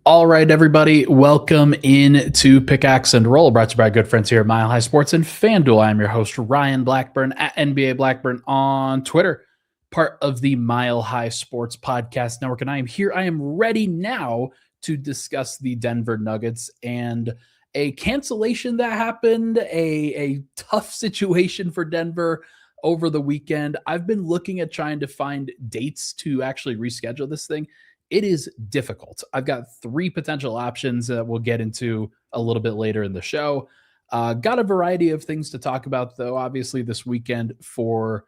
All right, everybody, welcome in to Pickaxe and Roll, brought to you by our good friends here at Mile High Sports and FanDuel. I'm your host, Ryan Blackburn, at NBA Blackburn on Twitter, part of the Mile High Sports Podcast Network. And I am here. I am ready now to discuss the Denver Nuggets and a cancellation that happened, a tough situation for Denver over the weekend. I've been looking at trying to find dates to actually reschedule this thing. It is difficult. I've got three potential options that we'll get into a little bit later in the show. Got a variety of things to talk about, though. Obviously, this weekend for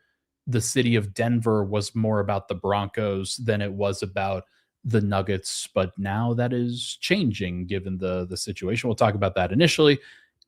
the city of Denver was more about the Broncos than it was about the Nuggets, but now that is changing given the situation. We'll talk about that initially.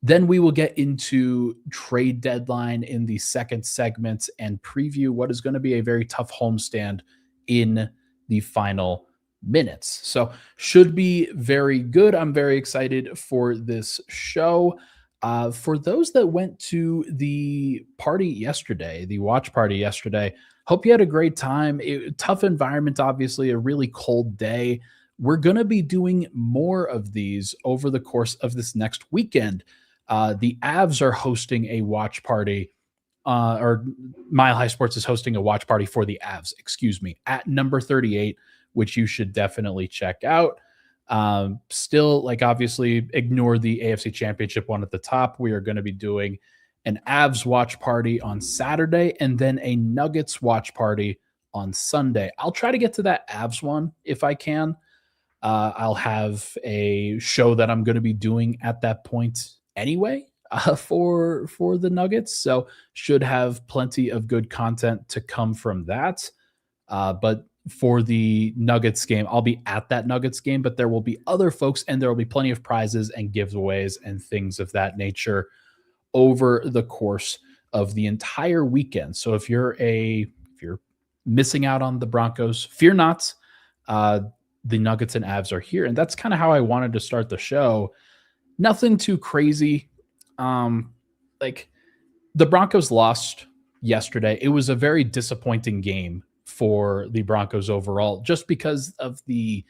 Then we will get into trade deadline in the second segment and preview what is going to be a very tough homestand in the final minutes. So should be very good. I'm very excited for this show. For those that went to the party yesterday, the watch party yesterday, hope you had a great time. Tough environment, obviously, a really cold day. We're going to be doing more of these over the course of this next weekend. The Avs are hosting a watch party, or Mile High Sports is hosting a watch party for the Avs, at number 38, which you should definitely check out. Still, obviously, ignore the AFC Championship one at the top. We are going to be doing an Avs watch party on Saturday and then a Nuggets watch party on Sunday. I'll try to get to that Avs one if I can. I'll have a show that I'm going to be doing at that point anyway for the Nuggets, so should have plenty of good content to come from that. But for the Nuggets game, I'll be at that Nuggets game, but there will be other folks and there will be plenty of prizes and giveaways and things of that nature over the course of the entire weekend. So if you're missing out on the Broncos, fear not. The Nuggets and Avs are here, and that's kind of how I wanted to start the show. Nothing too crazy. The Broncos lost yesterday. It was a very disappointing game for the Broncos overall, just because of the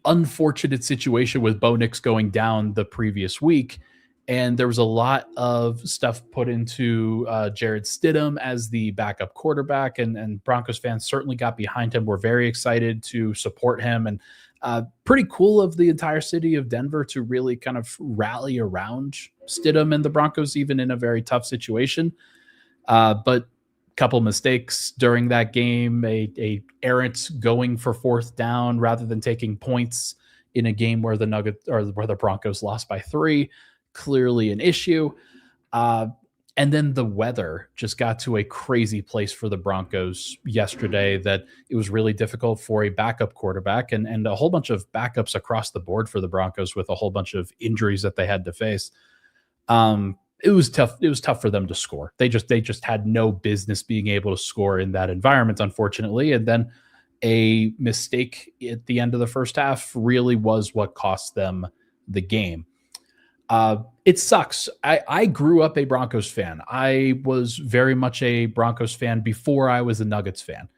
unfortunate situation with Bo Nix going down the previous week. And there was a lot of stuff put into Jared Stidham as the backup quarterback, and Broncos fans certainly got behind him. We're very excited to support him, and pretty cool of the entire city of Denver to really kind of rally around Stidham and the Broncos, even in a very tough situation. But couple mistakes during that game, a errant going for fourth down rather than taking points in a game where where the Broncos lost by 3, clearly an issue. And then the weather just got to a crazy place for the Broncos yesterday that it was really difficult for a backup quarterback and a whole bunch of backups across the board for the Broncos with a whole bunch of injuries that they had to face. It was tough. It was tough for them to score. They just had no business being able to score in that environment, unfortunately. And then a mistake at the end of the first half really was what cost them the game. It sucks. I grew up a Broncos fan. I was very much a Broncos fan before I was a Nuggets fan.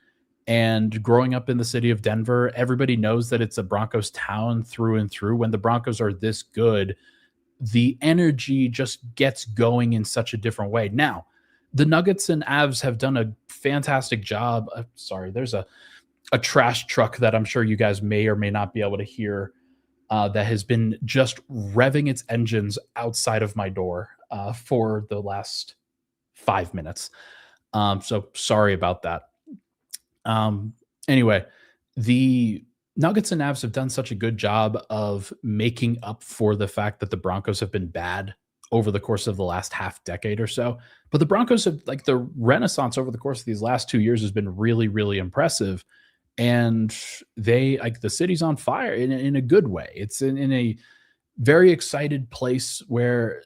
And growing up in the city of Denver, everybody knows that it's a Broncos town through and through. When the Broncos are this good, the energy just gets going in such a different way. Now, the Nuggets and Avs have done a fantastic job. Sorry, there's a trash truck that I'm sure you guys may or may not be able to hear that has been just revving its engines outside of my door for the last 5 minutes. So sorry about that. Anyway, the Nuggets and Avs have done such a good job of making up for the fact that the Broncos have been bad over the course of the last half decade or so. But the Broncos have, the renaissance over the course of these last 2 years has been really, really impressive. And the city's on fire in a good way. It's in a very excited place where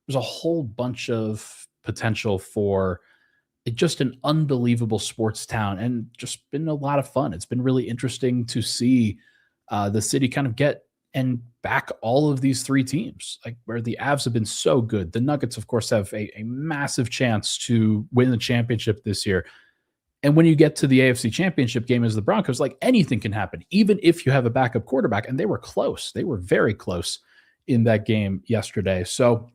there's a whole bunch of potential for just an unbelievable sports town and just been a lot of fun. It's been really interesting to see the city kind of get and back all of these 3 teams, where the Avs have been so good. The Nuggets, of course, have a massive chance to win the championship this year. And when you get to the AFC Championship game as the Broncos, like anything can happen, even if you have a backup quarterback. And they were close. They were very close in that game yesterday. So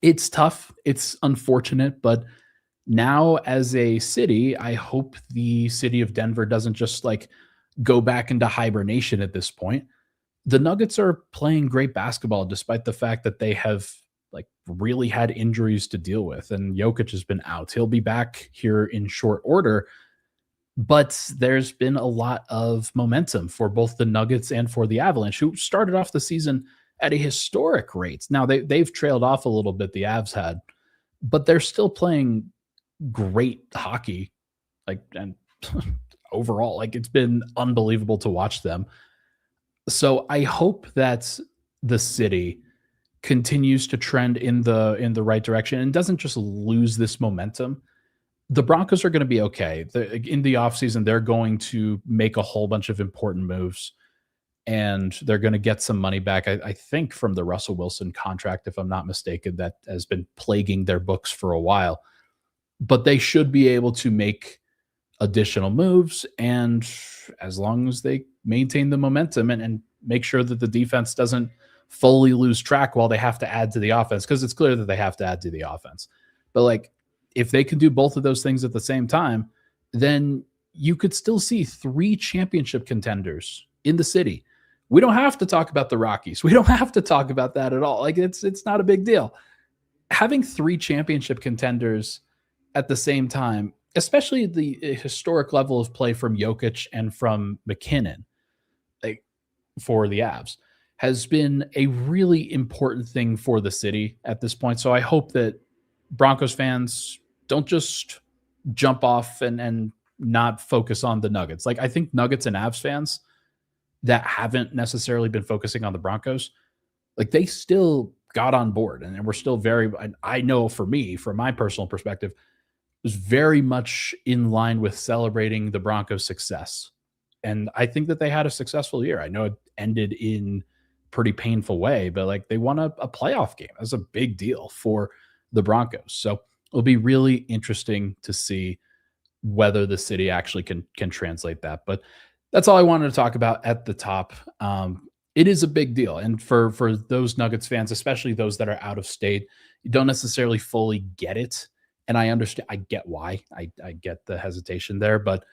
it's tough. It's unfortunate. But now, as a city, I hope the city of Denver doesn't just like go back into hibernation at this point. The Nuggets are playing great basketball despite the fact that they have like really had injuries to deal with, and Jokic has been out. He'll be back here in short order, but there's been a lot of momentum for both the Nuggets and for the Avalanche, who started off the season at a historic rate. Now they've trailed off a little bit, the Avs had, but they're still playing great hockey. Like, and overall, like it's been unbelievable to watch them. So I hope that the city continues to trend in the right direction and doesn't just lose this momentum. The Broncos are going to be okay. In the offseason, they're going to make a whole bunch of important moves, and they're going to get some money back, I think, from the Russell Wilson contract, if I'm not mistaken, that has been plaguing their books for a while. But they should be able to make additional moves, and as long as they maintain the momentum and make sure that the defense doesn't fully lose track while they have to add to the offense, because it's clear that they have to add to the offense. But like, if they can do both of those things at the same time, then you could still see 3 championship contenders in the city. We don't have to talk about the Rockies. We don't have to talk about that at all. Like, it's not a big deal. Having 3 championship contenders at the same time, especially the historic level of play from Jokic and from McKinnon, like for the Avs, has been a really important thing for the city at this point. So I hope that Broncos fans don't just jump off and not focus on the Nuggets. Like, I think Nuggets and Avs fans that haven't necessarily been focusing on the Broncos, like they still got on board, and we're still very, I know for me, from my personal perspective, was very much in line with celebrating the Broncos' success. And I think that they had a successful year. I know it ended in pretty painful way, but like they won a playoff game. That's a big deal for the Broncos. So it'll be really interesting to see whether the city actually can translate that. But that's all I wanted to talk about at the top. It is a big deal. And for those Nuggets fans, especially those that are out of state, you don't necessarily fully get it. And I understand, I get why. I get the hesitation there, but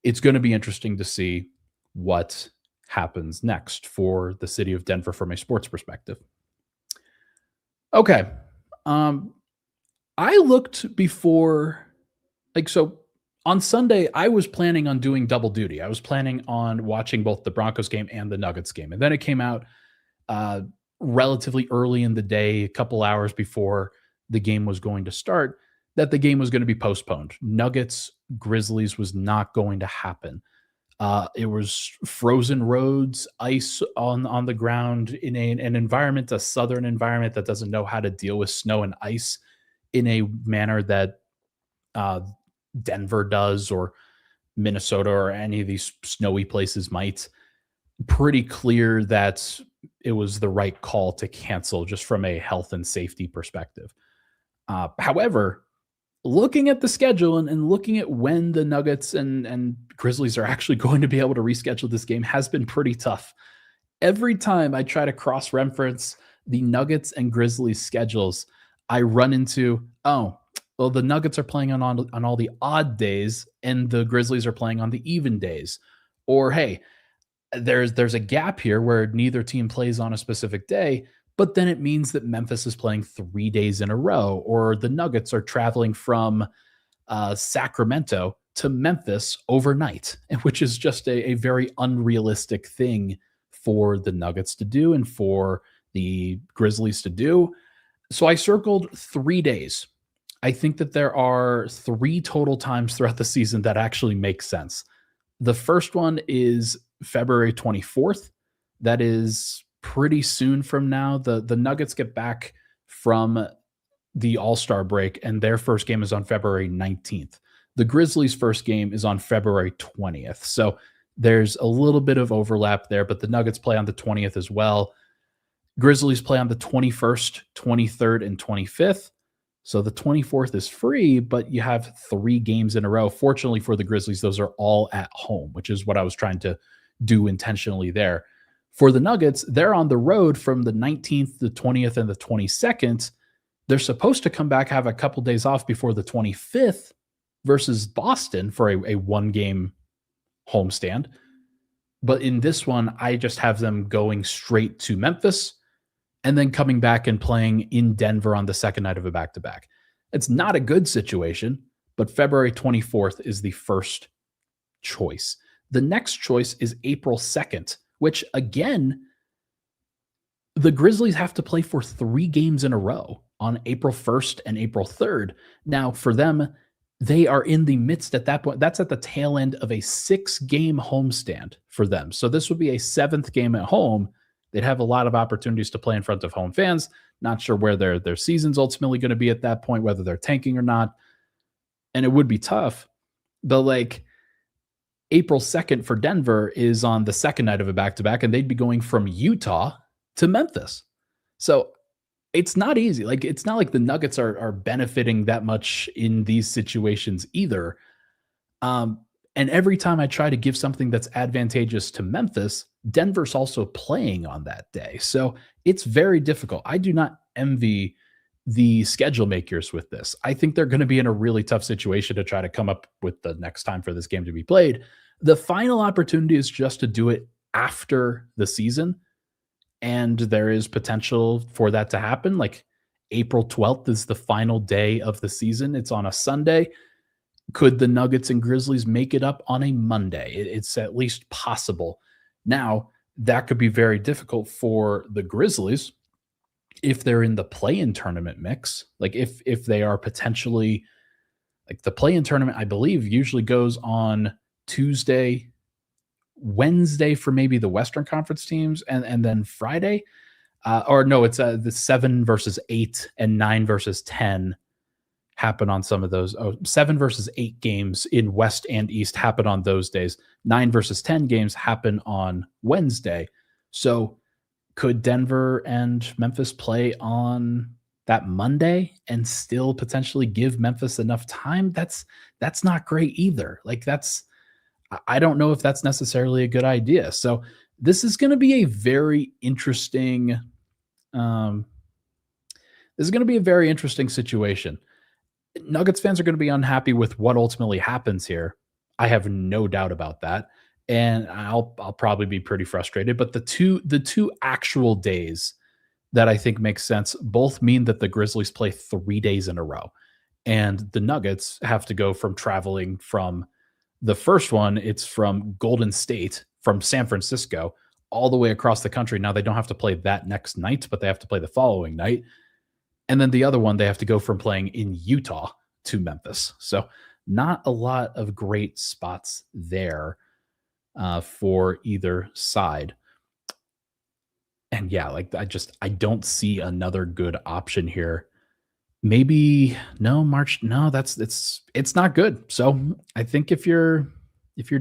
it's going to be interesting to see what happens next for the city of Denver from a sports perspective. Okay. I looked before, like, so on Sunday, I was planning on doing double duty. I was planning on watching both the Broncos game and the Nuggets game. And then it came out relatively early in the day, a couple hours before the game was going to start, that the game was going to be postponed. Nuggets Grizzlies was not going to happen. It was frozen roads, ice on the ground in an environment, a southern environment that doesn't know how to deal with snow and ice in a manner that Denver does, or Minnesota, or any of these snowy places might. Pretty clear that it was the right call to cancel just from a health and safety perspective. However, looking at the schedule and looking at when the Nuggets and Grizzlies are actually going to be able to reschedule this game has been pretty tough. Every time I try to cross-reference the Nuggets and Grizzlies schedules, I run into, oh, well, the Nuggets are playing on all the odd days and the Grizzlies are playing on the even days. Or, hey, there's a gap here where neither team plays on a specific day, but then it means that Memphis is playing 3 days in a row, or the Nuggets are traveling from Sacramento to Memphis overnight, which is just a very unrealistic thing for the Nuggets to do and for the Grizzlies to do. So I circled 3 days. I think that there are 3 total times throughout the season that actually make sense. The first one is February 24th. That is pretty soon from now. The Nuggets get back from the All-Star break, and their first game is on February 19th. The Grizzlies' first game is on February 20th. So there's a little bit of overlap there, but the Nuggets play on the 20th as well. Grizzlies play on the 21st, 23rd, and 25th. So the 24th is free, but you have 3 games in a row. Fortunately for the Grizzlies, those are all at home, which is what I was trying to do intentionally there. For the Nuggets, they're on the road from the 19th, the 20th, and the 22nd. They're supposed to come back, have a couple days off before the 25th versus Boston for a one-game homestand. But in this one, I just have them going straight to Memphis and then coming back and playing in Denver on the second night of a back-to-back. It's not a good situation, but February 24th is the first choice. The next choice is April 2nd, which again, the Grizzlies have to play for 3 games in a row on April 1st and April 3rd. Now, for them, they are in the midst at that point. That's at the tail end of a 6-game homestand for them. So this would be a 7th game at home. They'd have a lot of opportunities to play in front of home fans. Not sure where their season's ultimately going to be at that point, whether they're tanking or not. And it would be tough. But like April 2nd for Denver is on the second night of a back-to-back, and they'd be going from Utah to Memphis. So it's not easy. Like, it's not like the Nuggets are benefiting that much in these situations either. And every time I try to give something that's advantageous to Memphis, Denver's also playing on that day. So it's very difficult. I do not envy the schedule makers with this. I think they're going to be in a really tough situation to try to come up with the next time for this game to be played. The final opportunity is just to do it after the season. And there is potential for that to happen. Like April 12th is the final day of the season. It's on a Sunday. Could the Nuggets and Grizzlies make it up on a Monday? It's at least possible. Now, that could be very difficult for the Grizzlies if they're in the play-in tournament mix. Like if they are potentially, like the play-in tournament, I believe usually goes on Tuesday, Wednesday for maybe the Western Conference teams, and then Friday. Or no, it's the 7 versus 8 and 9 versus 10 happen on some of those. 7 versus 8 games in West and East happen on those days. 9 versus 10 games happen on Wednesday. So could Denver and Memphis play on that Monday and still potentially give Memphis enough time? That's not great either. Like I don't know if that's necessarily a good idea. So this is going to be a very interesting situation. Nuggets fans are going to be unhappy with what ultimately happens here. I have no doubt about that. And I'll probably be pretty frustrated, but the two actual days that I think make sense both mean that the Grizzlies play 3 days in a row, and the Nuggets have to go from traveling from the first one. It's from Golden State, from San Francisco, all the way across the country. Now they don't have to play that next night, but they have to play the following night. And then the other one, they have to go from playing in Utah to Memphis. So not a lot of great spots there for either side. And yeah, like I don't see another good option here. Maybe no March. No, it's not good. So I think if you're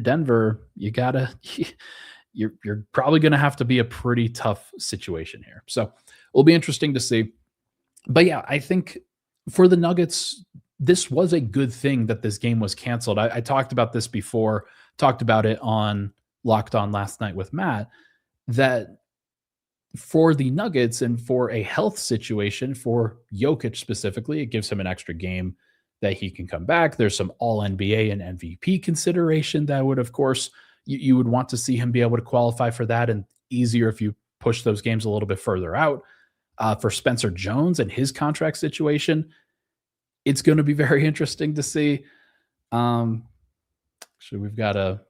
Denver, you're probably going to have to be a pretty tough situation here. So it'll be interesting to see. But yeah, I think for the Nuggets, this was a good thing that this game was canceled. I talked about this before, talked about it on Locked On last night with Matt, that for the Nuggets and for a health situation, for Jokic specifically, it gives him an extra game that he can come back. There's some All-NBA and MVP consideration that would, of course, you would want to see him be able to qualify for that, and easier if you push those games a little bit further out. For Spencer Jones and his contract situation, it's going to be very interesting to see. Actually, we've got a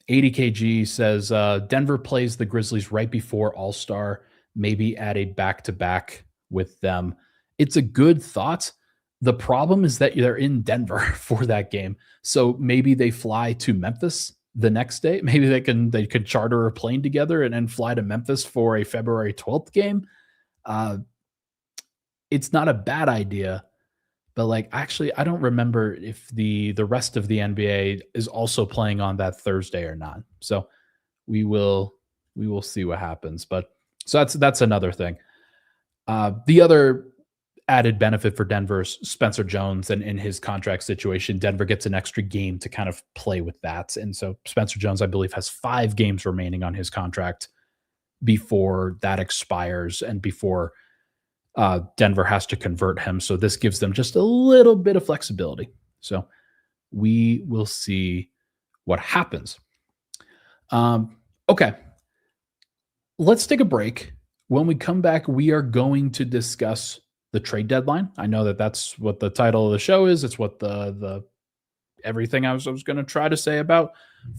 80KG says Denver plays the Grizzlies right before All-Star, maybe at a back-to-back with them. It's a good thought. The problem is that they're in Denver for that game. So maybe they fly to Memphis the next day. Maybe they could charter a plane together and fly to Memphis for a February 12th game. It's not a bad idea, but like, actually, I don't remember if the rest of the NBA is also playing on that Thursday or not. So we will see what happens. But so that's another thing. The other added benefit for Denver's Spencer Jones, and in his contract situation, Denver gets an extra game to kind of play with that. And so Spencer Jones, I believe, has 5 games remaining on his contract before that expires and before Denver has to convert him. So this gives them just a little bit of flexibility. So we will see what happens. Okay. Let's take a break. When we come back, we are going to discuss the trade deadline. I know that that's what the title of the show is. It's what the everything I was going to try to say about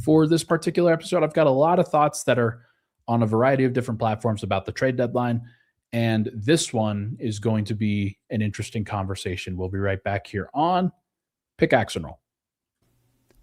for this particular episode. I've got a lot of thoughts that are on a variety of different platforms about the trade deadline. And this one is going to be an interesting conversation. We'll be right back here on Pickaxe and Roll.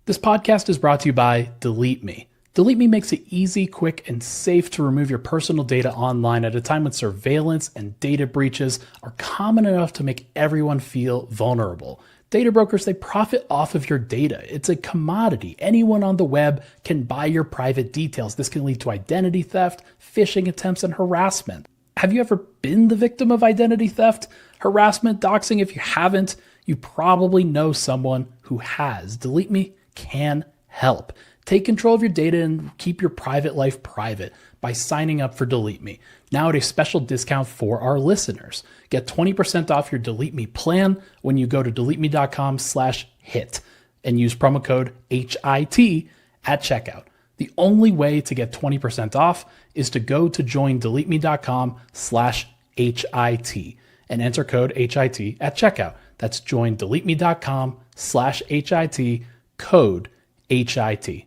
This podcast is brought to you by Delete Me. Delete Me makes it easy, quick, and safe to remove your personal data online at a time when surveillance and data breaches are common enough to make everyone feel vulnerable. Data brokers, they profit off of your data. It's a commodity. Anyone on the web can buy your private details. This can lead to identity theft, phishing attempts, and harassment. Have you ever been the victim of identity theft, harassment, doxing? If you haven't, you probably know someone who has. Delete Me can help. Take control of your data and keep your private life private by signing up for Delete Me. Now at a special discount for our listeners. Get 20% off your Delete Me plan when you go to deleteme.com/hit and use promo code HIT at checkout. The only way to get 20% off is to go to joindeleteme.com/HIT and enter code HIT at checkout. That's joindeleteme.com/HIT, code HIT.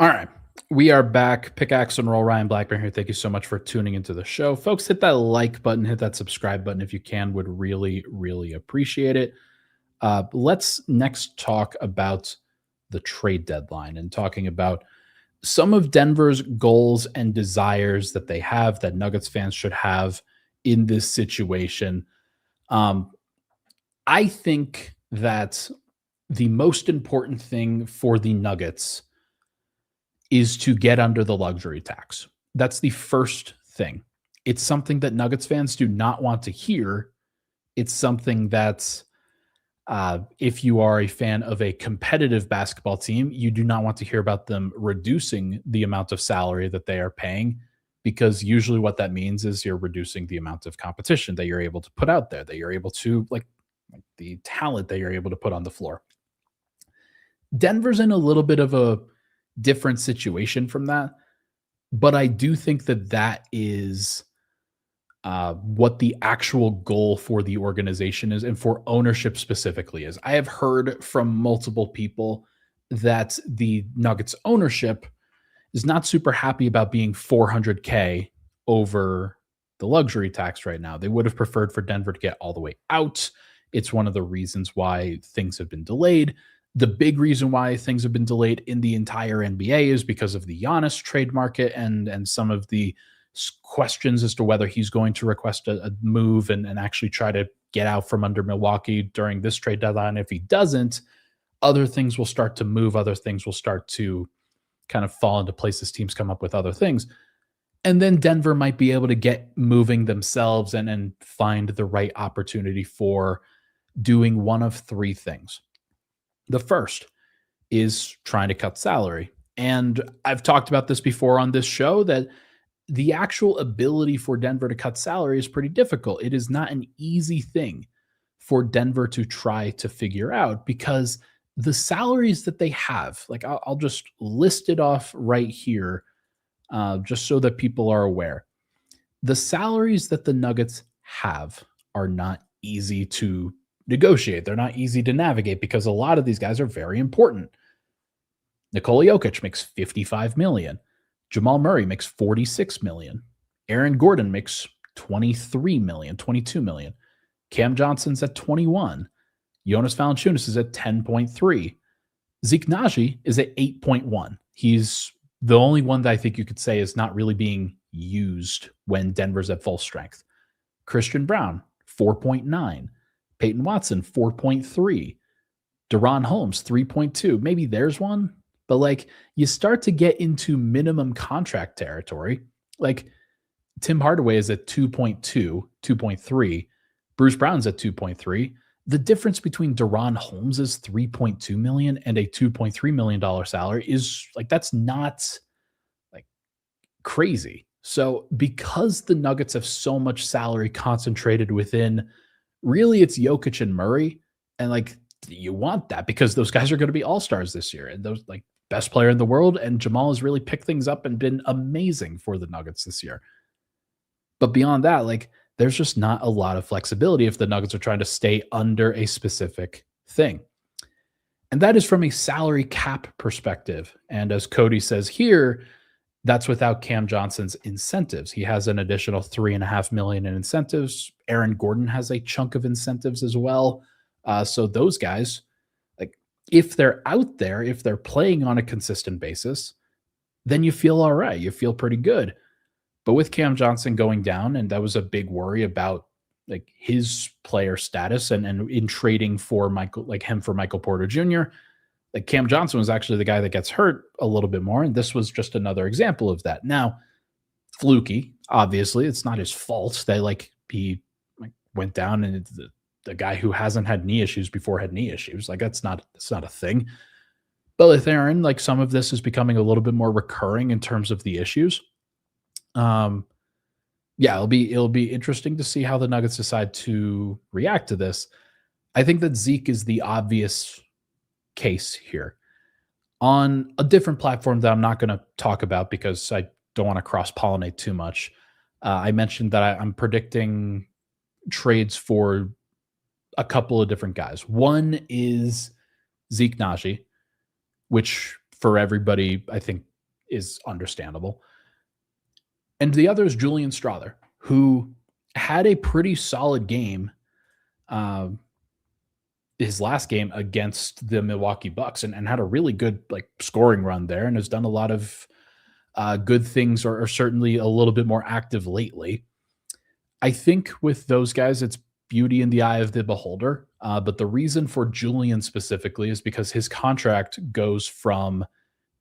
All right, we are back. Pickaxe and Roll, Ryan Blackburn here. Thank you so much for tuning into the show. Folks, hit that like button, hit that subscribe button if you can. Would really, really appreciate it. Let's next talk about the trade deadline and talking about some of Denver's goals and desires that they have, that Nuggets fans should have in this situation. I think that the most important thing for the Nuggets is to get under the luxury tax. That's the first thing. It's something that Nuggets fans do not want to hear. It's something that if you are a fan of a competitive basketball team, you do not want to hear about them reducing the amount of salary that they are paying, because usually what that means is you're reducing the amount of competition that you're able to put out there, that you're able to, like the talent that you're able to put on the floor. Denver's in a little bit of a different situation from that, but I do think that that is what the actual goal for the organization is, and for ownership specifically is. I have heard from multiple people that the Nuggets ownership is not super happy about being $400K over the luxury tax right now. They would have preferred for Denver to get all the way out. It's one of the reasons why things have been delayed. The big reason why things have been delayed in the entire NBA is because of the Giannis trade market and some of the questions as to whether he's going to request a move and actually try to get out from under Milwaukee during this trade deadline. If he doesn't, other things will start to move. Other things will start to kind of fall into place as teams come up with other things. And then Denver might be able to get moving themselves and find the right opportunity for doing one of 3 things. The first is trying to cut salary. And I've talked about this before on this show, that the actual ability for Denver to cut salary is pretty difficult. It is not an easy thing for Denver to try to figure out, because the salaries that they have, like I'll just list it off right here, just so that people are aware. The salaries that the Nuggets have are not easy to negotiate. They're not easy to navigate, because a lot of these guys are very important. Nikola Jokic makes $55 million. Jamal Murray makes $46 million. Aaron Gordon makes $23 million, $22 million. Cam Johnson's at $21 million. Jonas Valanciunas is at $10.3 million. Zeke Naji is at $8.1 million. He's the only one that I think you could say is not really being used when Denver's at full strength. Christian Brown, $4.9 million. Peyton Watson, $4.3 million. Deron Holmes, $3.2 million. Maybe there's one, but like you start to get into minimum contract territory. Like Tim Hardaway is at 2.2, 2.3. Bruce Brown's at 2.3. The difference between Deron Holmes' $3.2 million and a $2.3 million salary is like, that's not like crazy. So because the Nuggets have so much salary concentrated within, really it's Jokic and Murray, and like you want that because those guys are going to be all-stars this year, and those like best player in the world, and Jamal has really picked things up and been amazing for the Nuggets this year. But beyond that, like there's just not a lot of flexibility if the Nuggets are trying to stay under a specific thing. And that is from a salary cap perspective. And as Cody says here, that's without Cam Johnson's incentives. He has an additional $3.5 million in incentives. Aaron Gordon has a chunk of incentives as well. So those guys, like if they're out there, if they're playing on a consistent basis, then you feel all right. You feel pretty good. But with Cam Johnson going down, and that was a big worry about like his player status and in trading for Michael Porter Jr., like Cam Johnson was actually the guy that gets hurt a little bit more. And this was just another example of that. Now, fluky, obviously, it's not his fault. He went down, and the guy who hasn't had knee issues before had knee issues. Like that's not a thing. But with Aaron, like some of this is becoming a little bit more recurring in terms of the issues. Yeah, it'll be interesting to see how the Nuggets decide to react to this. I think that Zeke is the obvious case here. On a different platform that I'm not going to talk about because I don't want to cross-pollinate too much, I mentioned that I'm predicting trades for a couple of different guys. One is Zeke Naji, which for everybody I think is understandable. And the other is Julian Strawther, who had a pretty solid game, his last game against the Milwaukee Bucks, and had a really good like scoring run there, and has done a lot of good things, or certainly a little bit more active lately. I think with those guys, it's beauty in the eye of the beholder. But the reason for Julian specifically is because his contract goes from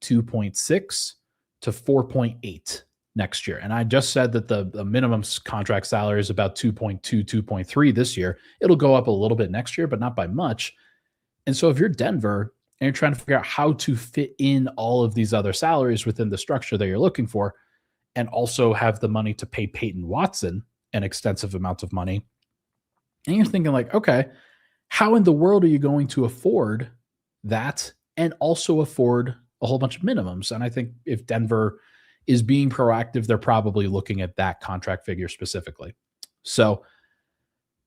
2.6 to 4.8 next year. And I just said that the minimum contract salary is about 2.2, 2.3 this year. It'll go up a little bit next year, but not by much. And so if you're Denver and you're trying to figure out how to fit in all of these other salaries within the structure that you're looking for, and also have the money to pay Peyton Watson an extensive amount of money, and you're thinking like, okay, how in the world are you going to afford that and also afford a whole bunch of minimums? And I think if Denver is being proactive, they're probably looking at that contract figure specifically. So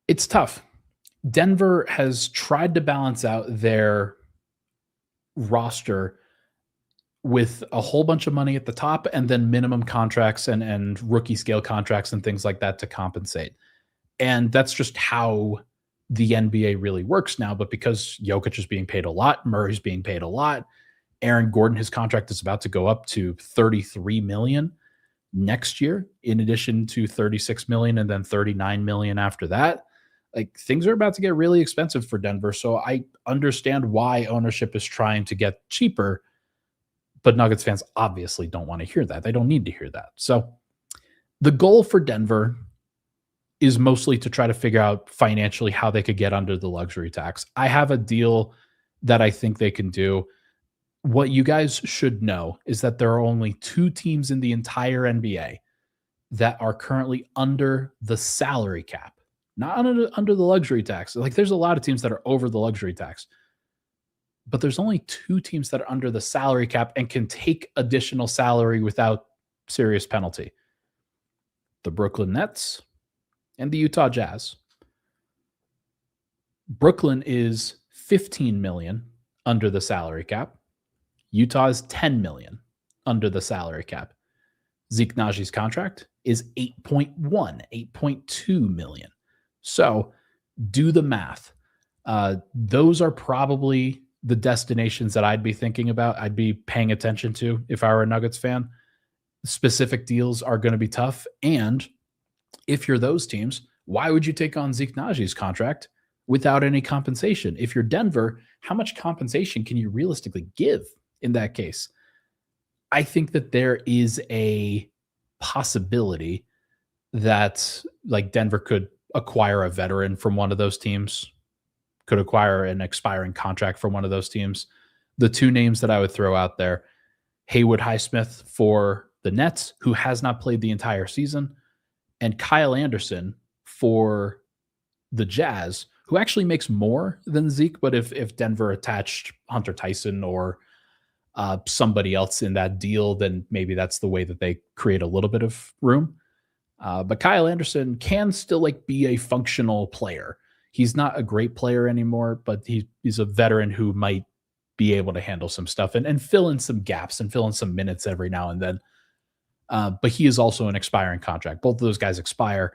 it's tough. Denver has tried to balance out their roster with a whole bunch of money at the top and then minimum contracts and rookie scale contracts and things like that to compensate. And that's just how the NBA really works now. But because Jokic is being paid a lot, Murray's being paid a lot, Aaron Gordon, his contract is about to go up to $33 million next year, in addition to $36 million and then $39 million after that. Like things are about to get really expensive for Denver. So I understand why ownership is trying to get cheaper, but Nuggets fans obviously don't want to hear that. They don't need to hear that. So the goal for Denver is mostly to try to figure out financially how they could get under the luxury tax. I have a deal that I think they can do. What you guys should know is that there are only 2 teams in the entire NBA that are currently under the salary cap, not under the luxury tax. Like there's a lot of teams that are over the luxury tax, but there's only 2 teams that are under the salary cap and can take additional salary without serious penalty: the Brooklyn Nets and the Utah Jazz. Brooklyn is $15 million under the salary cap. Utah is $10 million under the salary cap. Zeke Naji's contract is 8.2 million. So do the math. Those are probably the destinations that I'd be thinking about. I'd be paying attention to if I were a Nuggets fan. Specific deals are going to be tough. And if you're those teams, why would you take on Zeke Naji's contract without any compensation? If you're Denver, how much compensation can you realistically give in that case? I think that there is a possibility that like Denver could acquire a veteran from one of those teams, could acquire an expiring contract from one of those teams. The two names that I would throw out there, Haywood Highsmith for the Nets, who has not played the entire season, and Kyle Anderson for the Jazz, who actually makes more than Zeke. But if Denver attached Hunter Tyson or somebody else in that deal, then maybe that's the way that they create a little bit of room. But Kyle Anderson can still like be a functional player. He's not a great player anymore, but he's a veteran who might be able to handle some stuff and fill in some gaps and fill in some minutes every now and then. But he is also an expiring contract. Both of those guys expire.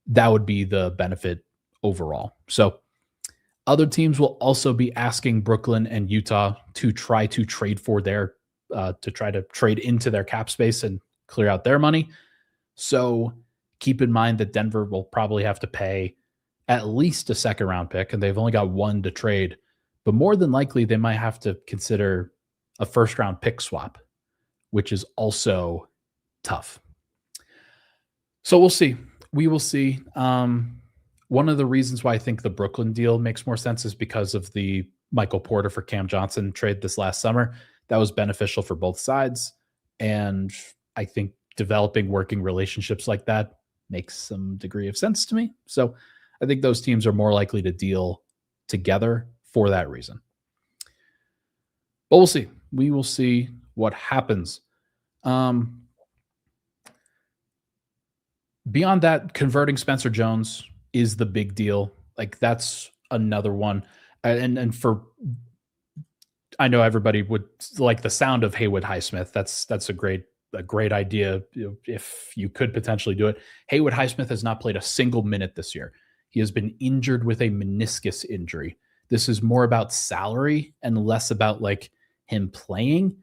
That would be the benefit overall. So other teams will also be asking Brooklyn and Utah to try to trade for their to try to trade into their cap space and clear out their money. So keep in mind that Denver will probably have to pay at least a second round pick, and they've only got one to trade. But more than likely, they might have to consider a first round pick swap, which is also tough. So we'll see. We will see. One of the reasons why I think the Brooklyn deal makes more sense is because of the Michael Porter for Cam Johnson trade this last summer. That was beneficial for both sides. And I think developing working relationships like that makes some degree of sense to me. So I think those teams are more likely to deal together for that reason. But we'll see. We will see what happens. Beyond that, converting Spencer Jones is the big deal. Like that's another one. And for I know everybody would like the sound of Haywood Highsmith. That's a great idea if you could potentially do it. Haywood Highsmith has not played a single minute this year. He has been injured with a meniscus injury. This is more about salary and less about like him playing.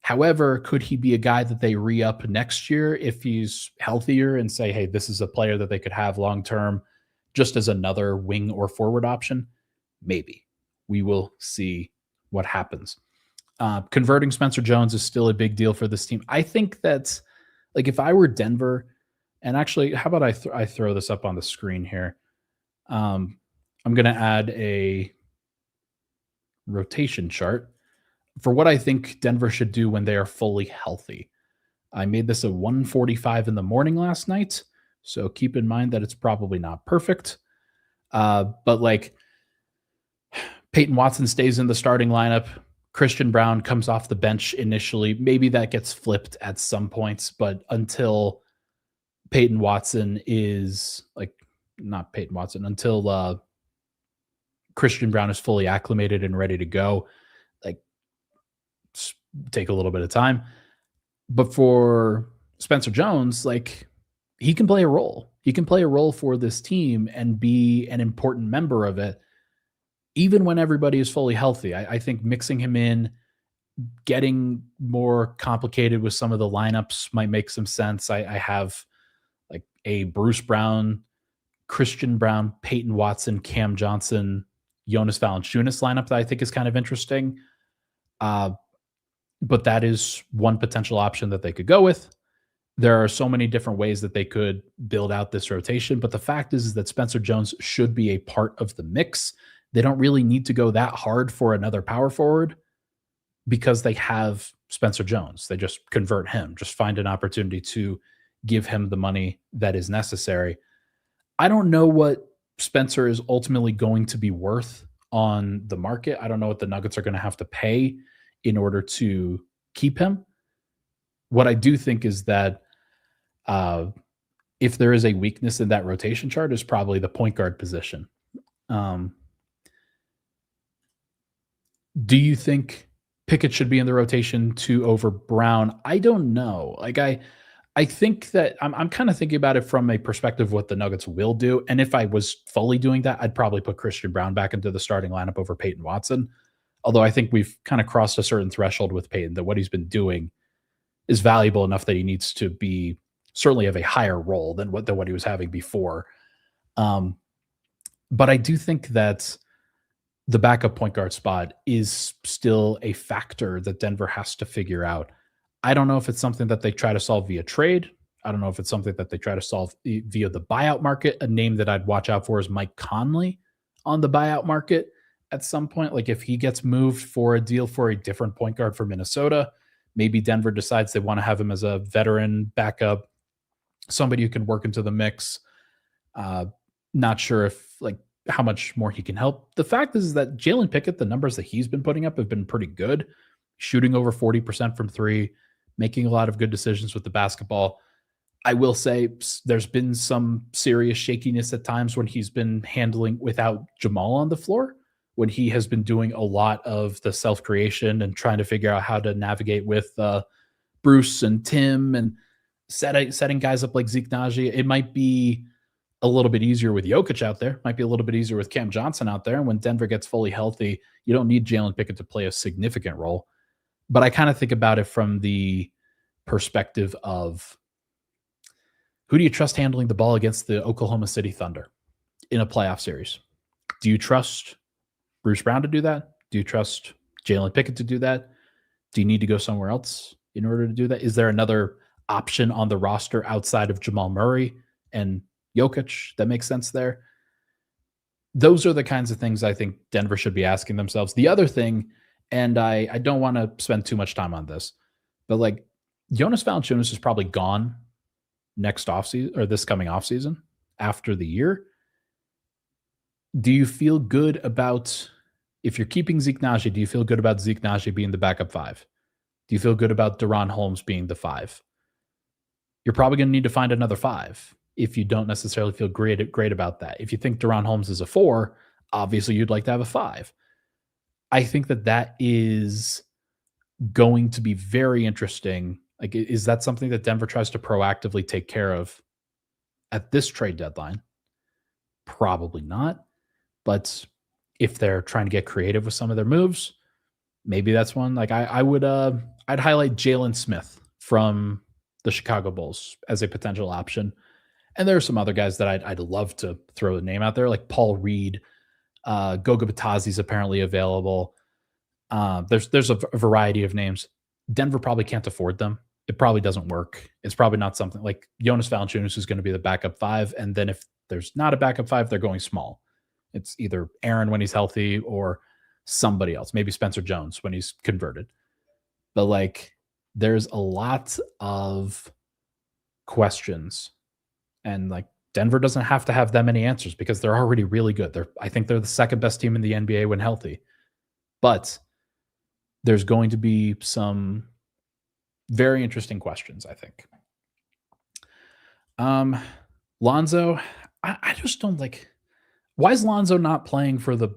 However, could he be a guy that they re-up next year if he's healthier and say, hey, this is a player that they could have long-term just as another wing or forward option? Maybe. We will see what happens. Converting Spencer Jones is still a big deal for this team. I think that, like, if I were Denver, and actually, how about I throw this up on the screen here? I'm going to add a rotation chart for what I think Denver should do when they are fully healthy. I made this at 1:45 in the morning last night, so keep in mind that it's probably not perfect. But like, Peyton Watson stays in the starting lineup. Christian Brown comes off the bench initially. Maybe that gets flipped at some points, but until Peyton Watson is like, not Peyton Watson, until Christian Brown is fully acclimated and ready to go, like, take a little bit of time. But for Spencer Jones, like, he can play a role. He can play a role for this team and be an important member of it, even when everybody is fully healthy. I think mixing him in, getting more complicated with some of the lineups might make some sense. I have like a Bruce Brown, Christian Brown, Peyton Watson, Cam Johnson, Jonas Valanciunas lineup that I think is kind of interesting. But that is one potential option that they could go with. There are so many different ways that they could build out this rotation, but the fact is that Spencer Jones should be a part of the mix. They don't really need to go that hard for another power forward because they have Spencer Jones. They just convert him, just find an opportunity to give him the money that is necessary. I don't know what Spencer is ultimately going to be worth on the market. I don't know what the Nuggets are going to have to pay in order to keep him. What I do think is that if there is a weakness in that rotation chart, is probably the point guard position. Do you think Pickett should be in the rotation over Brown? I don't know. Like I think that I'm kind of thinking about it from a perspective of what the Nuggets will do. And if I was fully doing that, I'd probably put Christian Brown back into the starting lineup over Peyton Watson. Although I think we've kind of crossed a certain threshold with Peyton that what he's been doing is valuable enough that he needs to be certainly have a higher role than what he was having before. But I do think that the backup point guard spot is still a factor that Denver has to figure out. I don't know if it's something that they try to solve via trade. I don't know if it's something that they try to solve via the buyout market. A name that I'd watch out for is Mike Conley on the buyout market at some point. Like if he gets moved for a deal for a different point guard for Minnesota, maybe Denver decides they want to have him as a veteran backup, somebody who can work into the mix. Not sure if like how much more he can help. The fact is that Jalen Pickett, the numbers that he's been putting up have been pretty good, shooting over 40% from three, making a lot of good decisions with the basketball. I will say there's been some serious shakiness at times when he's been handling without Jamal on the floor, when he has been doing a lot of the self-creation and trying to figure out how to navigate with Bruce and Tim and setting guys up like Zeke Naji. It might be a little bit easier with Jokic out there, might be a little bit easier with Cam Johnson out there. And when Denver gets fully healthy, you don't need Jalen Pickett to play a significant role. But I kind of think about it from the perspective of who do you trust handling the ball against the Oklahoma City Thunder in a playoff series? Do you trust Bruce Brown to do that? Do you trust Jalen Pickett to do that? Do you need to go somewhere else in order to do that? Is there another option on the roster outside of Jamal Murray and Jokic that makes sense there? Those are the kinds of things I think Denver should be asking themselves. The other thing, and I don't want to spend too much time on this, but like Jonas Valanciunas is probably gone next offseason or this coming offseason after the year. Do you feel good about, if you're keeping Zeke Naji, do you feel good about Zeke Naji being the backup five? Do you feel good about Deron Holmes being the five? You're probably going to need to find another five if you don't necessarily feel great about that. If you think Deron Holmes is a four, obviously you'd like to have a five. I think that is going to be very interesting. Like, is that something that Denver tries to proactively take care of at this trade deadline? Probably not. But if they're trying to get creative with some of their moves, maybe that's one. Like I'd highlight Jalen Smith from the Chicago Bulls as a potential option. And there are some other guys that I'd love to throw the name out there, like Paul Reed. Goga Batazi's apparently available. There's a variety of names. Denver probably can't afford them. It probably doesn't work. It's probably not something like Jonas Valanciunas is going to be the backup five. And then if there's not a backup five, they're going small. It's either Aaron when he's healthy or somebody else, maybe Spencer Jones when he's converted. But like, there's a lot of questions, and like Denver doesn't have to have that many answers because they're already really good. I think they're the second best team in the NBA when healthy, but there's going to be some very interesting questions, I think. Lonzo, I just don't like, why is Lonzo not playing for the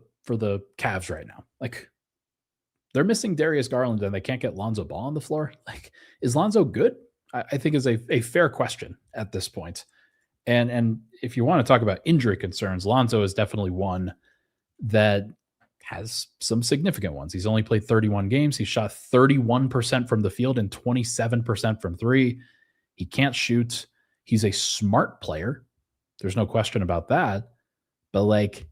Cavs right now? Like, they're missing Darius Garland and they can't get Lonzo Ball on the floor. Like, is Lonzo good? I think is a fair question at this point. And if you want to talk about injury concerns, Lonzo is definitely one that has some significant ones. He's only played 31 games. He shot 31% from the field and 27% from three. He can't shoot. He's a smart player. There's no question about that. But like,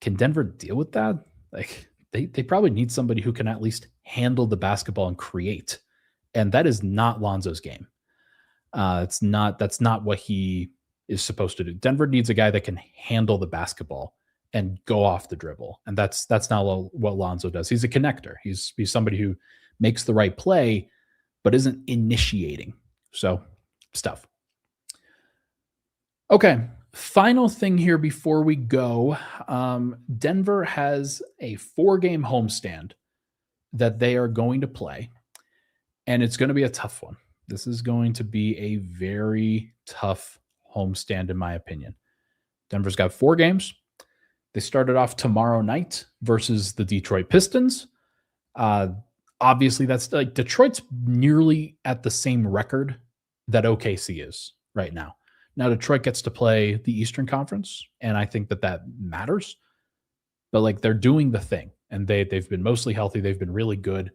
can Denver deal with that? Like, they probably need somebody who can at least handle the basketball and create. And that is not Lonzo's game. That's not what he is supposed to do. Denver needs a guy that can handle the basketball and go off the dribble. And that's not what Lonzo does. He's a connector. He's somebody who makes the right play, but isn't initiating. So stuff. Okay. Final thing here before we go. Denver has a 4-game homestand that they are going to play, and it's going to be a tough one. This is going to be a very tough homestand, in my opinion. Denver's got 4 games. They started off tomorrow night versus the Detroit Pistons. Obviously, that's like Detroit's nearly at the same record that OKC is right now. Now, Detroit gets to play the Eastern Conference, and I think that matters. But like, they're doing the thing, and they've been mostly healthy. They've been really good.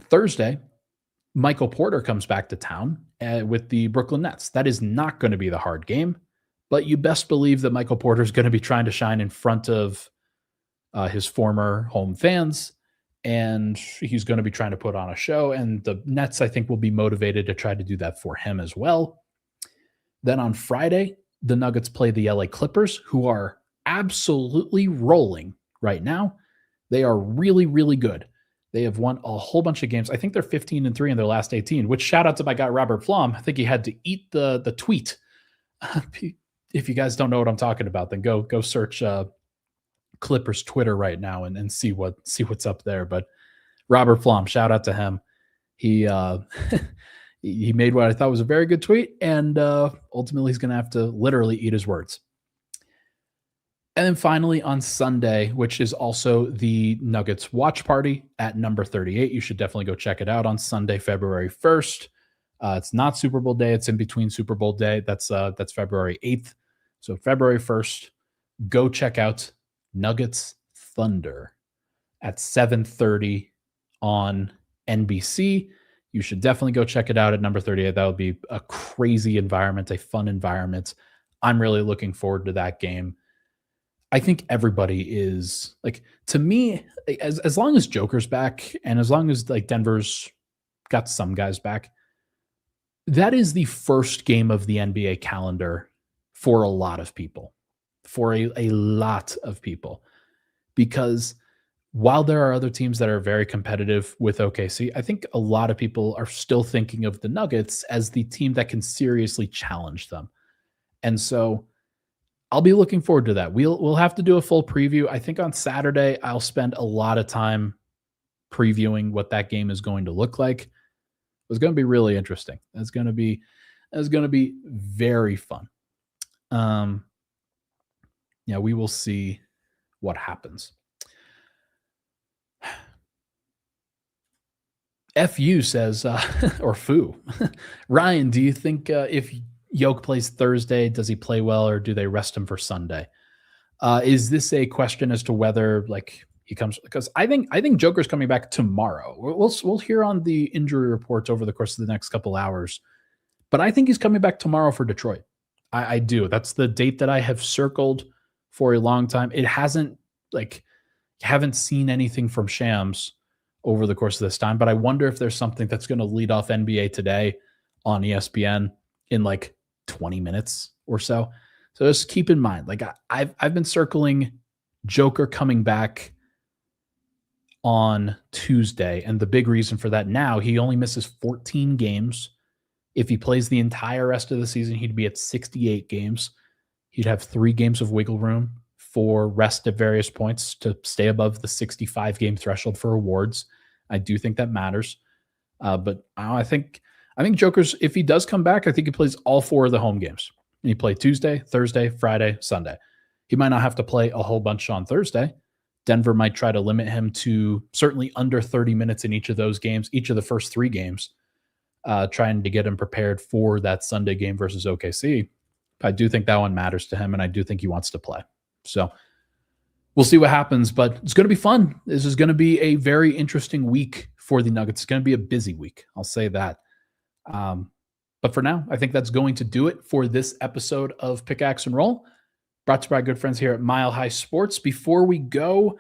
Thursday, Michael Porter comes back to town with the Brooklyn Nets. That is not going to be the hard game, but you best believe that Michael Porter is going to be trying to shine in front of his former home fans and he's going to be trying to put on a show. And the Nets, I think, will be motivated to try to do that for him as well. Then on Friday, the Nuggets play the LA Clippers, who are absolutely rolling right now. They are really, really good. They have won a whole bunch of games. I think they're 15-3 in their last 18, which shout out to my guy, Robert Flom. I think he had to eat the tweet. If you guys don't know what I'm talking about, then go search Clippers Twitter right now and see what's up there. But Robert Flom, shout out to him. He he made what I thought was a very good tweet, and ultimately he's going to have to literally eat his words. And then finally on Sunday, which is also the Nuggets watch party at number 38. You should definitely go check it out on Sunday, February 1st. It's not Super Bowl day. It's in between Super Bowl day. That's February 8th. So February 1st, go check out Nuggets Thunder at 7:30 on NBC. You should definitely go check it out at number 38. That would be a crazy environment, a fun environment. I'm really looking forward to that game. I think everybody is like, to me, as long as Joker's back and as long as like Denver's got some guys back, that is the first game of the NBA calendar for a lot of people, because while there are other teams that are very competitive with OKC, I think a lot of people are still thinking of the Nuggets as the team that can seriously challenge them. And so I'll be looking forward to that. We'll have to do a full preview. I think on Saturday I'll spend a lot of time previewing what that game is going to look like. It's going to be really interesting. That's going to be very fun. Yeah, we will see what happens. FU says, or Foo, Ryan, do you think if Yoke plays Thursday, does he play well, or do they rest him for Sunday? Is this a question as to whether like he comes? Because I think Joker's coming back tomorrow. We'll hear on the injury reports over the course of the next couple hours, but I think he's coming back tomorrow for Detroit. I do. That's the date that I have circled for a long time. It hasn't haven't seen anything from Shams over the course of this time, but I wonder if there's something that's going to lead off NBA Today on ESPN in like 20 minutes or so. So just keep in mind, like I've been circling Joker coming back on Tuesday, and the big reason for that now, he only misses 14 games. If he plays the entire rest of the season, he'd be at 68 games. He'd have 3 games of wiggle room for rest at various points to stay above the 65 game threshold for awards. I do think that matters. But I think Joker's, if he does come back, I think he plays all 4 of the home games. And he played Tuesday, Thursday, Friday, Sunday. He might not have to play a whole bunch on Thursday. Denver might try to limit him to certainly under 30 minutes in each of those games, each of the first 3 games, trying to get him prepared for that Sunday game versus OKC. I do think that one matters to him, and I do think he wants to play. So we'll see what happens, but it's going to be fun. This is going to be a very interesting week for the Nuggets. It's going to be a busy week. I'll say that. But for now, I think that's going to do it for this episode of Pickaxe and Roll, brought to you by good friends here at Mile High Sports. Before we go,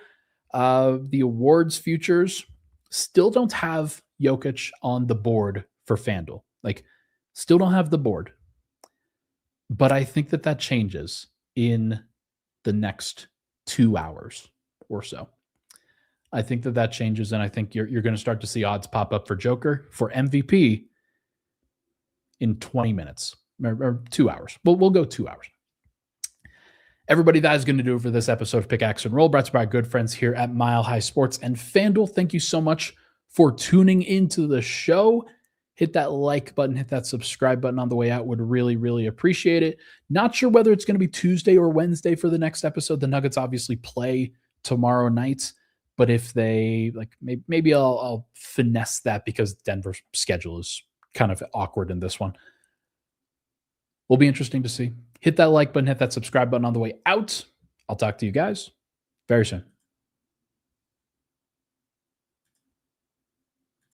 the awards futures still don't have Jokic on the board for FanDuel. Like, still don't have the board. But I think that changes in the next 2 hours or so. I think that changes, and I think you're going to start to see odds pop up for Joker for MVP in 20 minutes or 2 hours. We'll go 2 hours. Everybody, that is going to do it for this episode of Pickaxe and Roll, brought to you by our good friends here at Mile High Sports and FanDuel. Thank you so much for tuning into the show. Hit that like button, hit that subscribe button on the way out. Would really, really appreciate it. Not sure whether it's going to be Tuesday or Wednesday for the next episode. The Nuggets obviously play tomorrow night, but if they maybe I'll finesse that because Denver's schedule is kind of awkward in this one. Will be interesting to see. Hit that like button, hit that subscribe button on the way out. I'll talk to you guys very soon.